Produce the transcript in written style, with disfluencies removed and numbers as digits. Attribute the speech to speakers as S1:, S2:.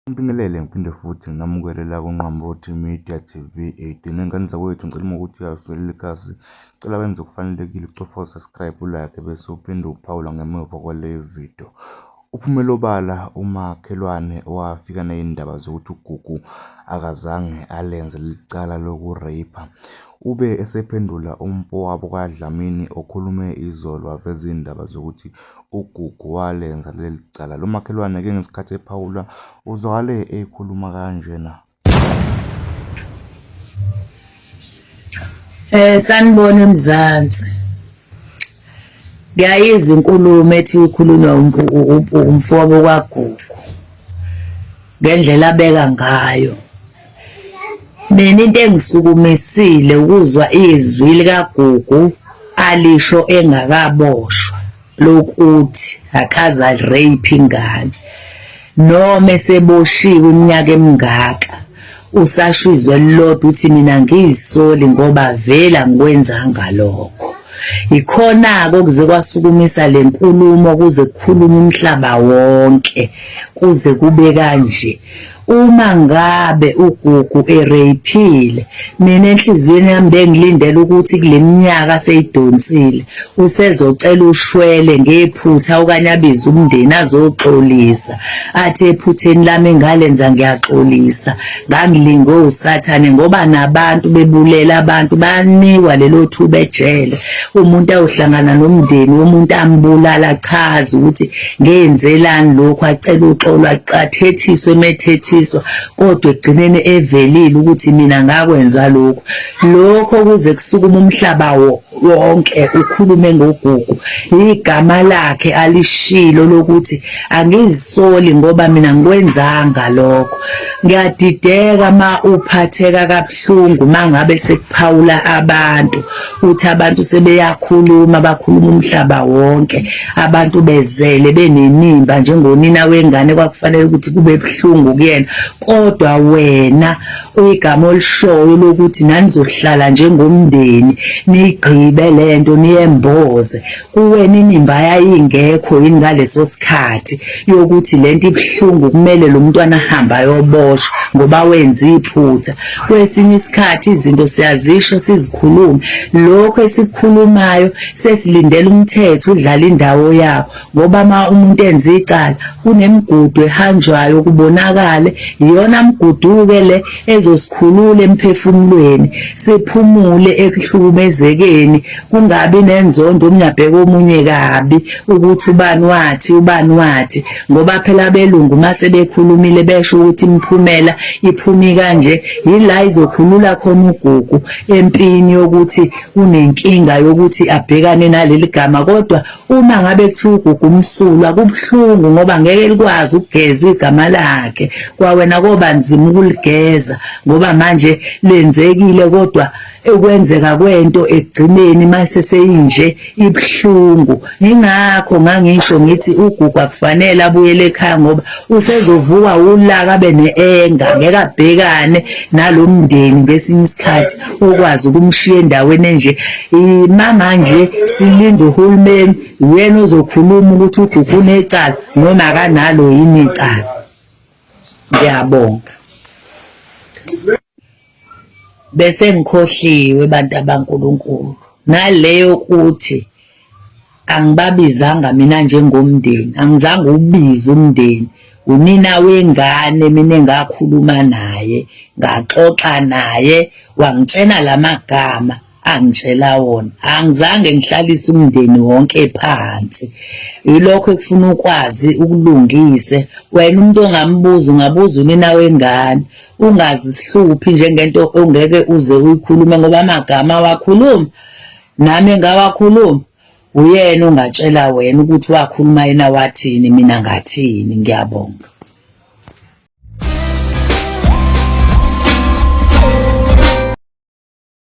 S1: Ngibingelele ngiphinde futhi nginamukelela kuNqambothi Media TV 18. Engane zakwethu ngicela uma ukuthi uyafilela ikhasi, cela wenze okufanelekile ucofa subscribe, ulike bese uphinde uphawula ngemuva kwaleyo video. Uphumela obala umakhelwane wafika nezindaba zokuthi uGugu akazange alenze licala lokureyipha. Ube esephendula umfowabo kaDlamini okhulume izolo waveza izindaba zokuthi uGugu walenza leli cala. Lo makhelwane ke ngesikhathi ephawula uzwakale ekhuluma kanjena.
S2: Sanibona Mzansi. Ngiyayizwa inkulumo ethi ikhulunywa umfowabo kaGugu ngendlela abeka ngayo. Mina into engisukumisile ukuzwa izwi likaGugu alisho engakaboshwa lokuthi akaza rape ingane, noma eseboshiwe iminyaka emingaka usasho izwi elilodwa uthi mina ngiyisoli ngoba vele angikwenzanga lokho. Ikhona-ke okuze kwasukumisa le nkulumo kuze kukhulume umhlaba wonke kuze kube kanje. Uma ngabe uGugu ereyphile, mina enhliziyweni yami bengilindele ukuthi kule minyaka seyidonsile usezocela ushwele ngephutha okanye abize umndeni azoxolisa, athi ephutheni lami ngalenza ngiyaxolisa, ngangilingwe usathane ngoba nabantu bebulela abantu banikwa lelo thuba ejele. Umuntu ayohlangana nomndeni womuntu ambulala achaze ukuthi ngenzelani lokho, acela uxolo, athethiswe emethethiswa, kodwa egcineni evelile ukuthi mina ngakwenza lokho. Lokho kuze kusukuma umhlaba wonke ukhulume ngoGugu. Igama lakhe alishilo lokuthi angizisoli ngoba mina ngikwenzanga lokho. Ngiyadideka ma uphatheka kabuhlungu mangabe sekuphawula abantu uthi abantu sebeyakhuluma, bakhuluma umhlaba wonke, abantu bezele benenimba njengonina wengane kwakufanele ukuthi kube buhlungu kuyena, kodwa wena uyigama olishoyo lokuthi nanizohlala njengomndeni nigqibe lento niyemboze. Kuwena inimba yayingekho yini ngaleso sikhathi yokuthi lento ibuhlungu kumele lo mntwana ahambe ayoboshwa ngoba wenza iphutha. Kwesinye isikhathi izinto siyazisho sizikhulume, lokho esikukhulumayo sesilindele umthetho udlala indawo yawo, ngoba ma umuntu enza icala kunemigudu ehanjwayo kubonakale. Iyona mguduke le ezosikhulula emphefumulweni, siphumule ekuhlukumezekeni, kungabi nenzondo umnyabheka omunye kabi ukuthi ubani wathi ubani wathi, ngoba phela abelungu mase bekhulumile besho ukuthi imiphumela iphumi kanje. Yila izokhulula khona uGugu empini yokuthi unenkinga yokuthi abhekane naleli gama. Kodwa uma ngabe kuthiwa uGugu umsulwa kubuhlungu ngoba ngeke likwazi ukugeza igama lakhe, kwawena koba nzima ukuligeza ngoba manje lenzekile. Kodwa ukwenzeka kwento ekugcineni mase seyinje ibuhlungu. Ingakho ngangisho ngithi uGugu akufanele abuyele ekhaya ngoba usezovuka ulaka abe ne-enga, ngeke abhekane nalo mndeni ngesinye isikhathi okwazi ukumshiya endaweni enje. Manje silinde uhulumeni, uyena ozokhuluma ukuthi uGugu unecala noma akanalo yini icala. Ngiyabonga. Bese ngikhohliwe bantu abankulunkulu naleyo kuthi angibabizanga mina njengomndeni, angizange ubize umndeni. Unina wengane mina engakhuluma naye, ngaxoxa naye, wangitshela lamagama angitshela wona. Angizange ngihlalise umndeni wonke phansi. Yilokho ekufuna ukwazi ukulungise. Wena umuntu ongambuza ungabuza unina wengane, ungazi sihluphi njengento ongeke uze uyikhulume ngoba amagama wakhuluma nami ngawakhuluma. Uyena ongatshela wena ukuthi wakhuluma yena wathini mina ngathini. Ngiyabonga.